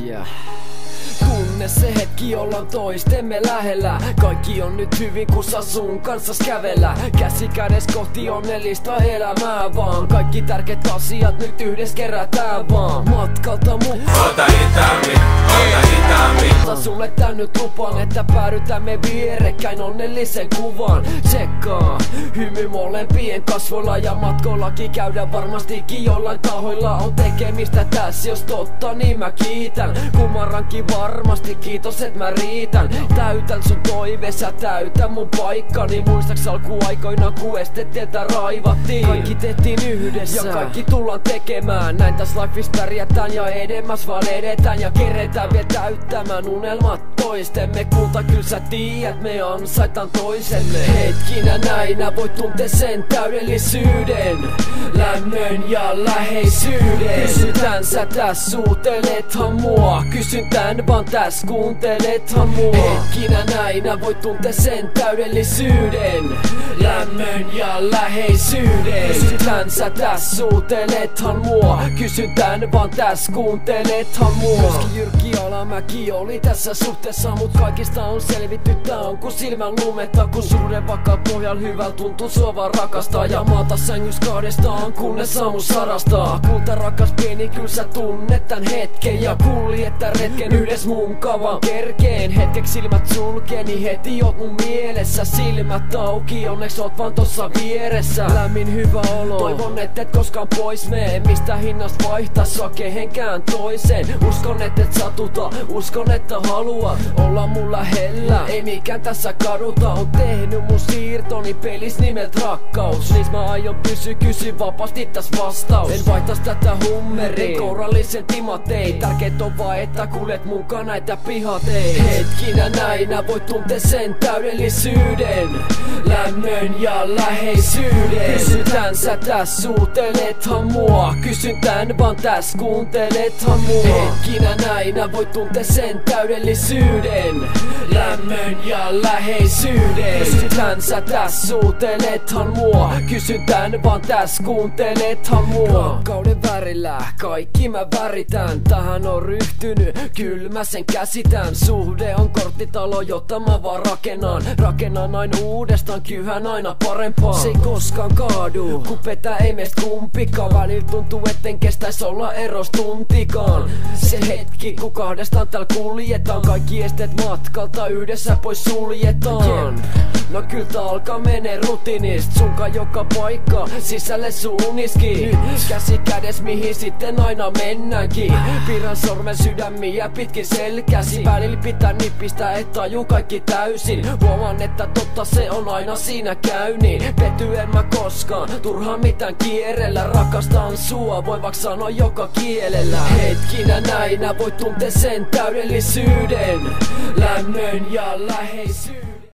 Yeah. Kunnes se hetki ollaan toistemme lähellä. Kaikki on nyt hyvin kun saa sun kanssa kävellä. Käsi kädes kohti onnellista elämää vaan. Kaikki tärkeät asiat nyt yhdessä kerätään vaan. Matkalta mukaan ota hitaammin, ota hitaammin. Sulle tän nyt lupaan, että päädytämme vierekkäin onnellisen kuvan. Tsekkaa hymy molempien kasvoilla ja matkollakin käydään varmastikin jollain tahoilla. On tekemistä tässä, jos totta niin mä kiitän. Kumarankin varmasti kiitos et mä riitän. Täytän sun toivees ja täytän mun paikkani. Muistaks alkuaikoina ku estetiltä raivattiin. Kaikki tehtiin yhdessä ja kaikki tullaan tekemään. Näin täs lifeis pärjätään ja edemmäs vaan edetään. Ja keretään vielä täyttämään unelmat toistemme. Kulta kyl sä tiedät me ansaitaan toisemme. Hetkinä näinä voit tuntea sen täydellisyyden, lämmön ja läheisyyden. Kysytään sä täs suutelethan mua. Kysyn tän vaan täs kuuntelethan mua. Hetkinä näinä voit tuntea sen täydellisyyden, lämmön ja läheisyyden. Kysytään sä täs suutelethan mua. Kysyn tän vaan täs kuuntelethan mua. Myöskin Jyrki Alamäki oli tässä suhteessa, mut kaikista on selvitty. Tää on ku silmän lumetta, kun suuren vakaa pohjalla hyvällä tuntuu sua vaan rakastaa. Ja maata sängys kahdestaan, kunnes aamu sarastaa. Kulta rakas pieni, kyl sä tunnet tän hetken. Ja kuljet tän retken yhdes mun kavan kerkeen. Hetkeksi silmät sulkee, niin heti oot mun mielessä. Silmät auki, onneks oot vaan tossa vieressä. Lämmin hyvä olo, toivon et koskaan pois mee. Mistä hinnasta vaihtaa sua kehenkään toiseen. Uskon et satuta, uskon että haluat olla mun lähellä. Ei mikään tässä kaduta, on tehnyt mun siirtoni pelis nimeltä rakkaus. Niis mä aion kysy vapaasti täs vastaus. En vaihtais tätä hummeriin, kourallisen timatei. Tärkeet on vaan että kuljet munkaan näitä pihatei. Hetkinä näinä voit tuntea sen täydellisyyden, lämmön ja läheisyyden. Kysytään sä täs suutelethan mua. Kysyn tän vaan täs kuuntelethan mua. Hetkinä näinä voit tuntea sen täydellisyyden, lämmön ja läheisyyden. Kysytään sä täs suutelethan mua. Kysyn tän vaan täs kuuntelethan mua. Rakkauden värillä kaikki mä väritän. Tähän on ryhtynyt, kyllä mä sen käsitän. Suhde on korttitalo, jota mä vaan rakennan aina uudestaan, kyhän aina parempaa. Se ei koskaan kaadu, kun petä ei meistä kumpikaan. Välillä tuntuu etten kestäis olla eros tuntikaan. Se hetki kun kahdestaan täällä kuljetaan. Kaikki esteet matkalta yhdessä pois suljetaan. No kyllä tää alkaa menee rutiinista. Sunkaan joka paikka sisälle suuniski. Nyt käsi kädes mihin sitten aina mennäänkin. Piirrän sormen sydämiä pitkin selkäsi. Välillä pitää nipistää et taju kaikki täysin. Huomaan että totta se on aina siinä käyni. Petty en mä koskaan, turhaan mitään kierrellä. Rakastan sua, voi vaikka sanoa joka kielellä. Hetkinä näinä voit tuntea sen täydellisyyden, lämmön ja läheisyyden.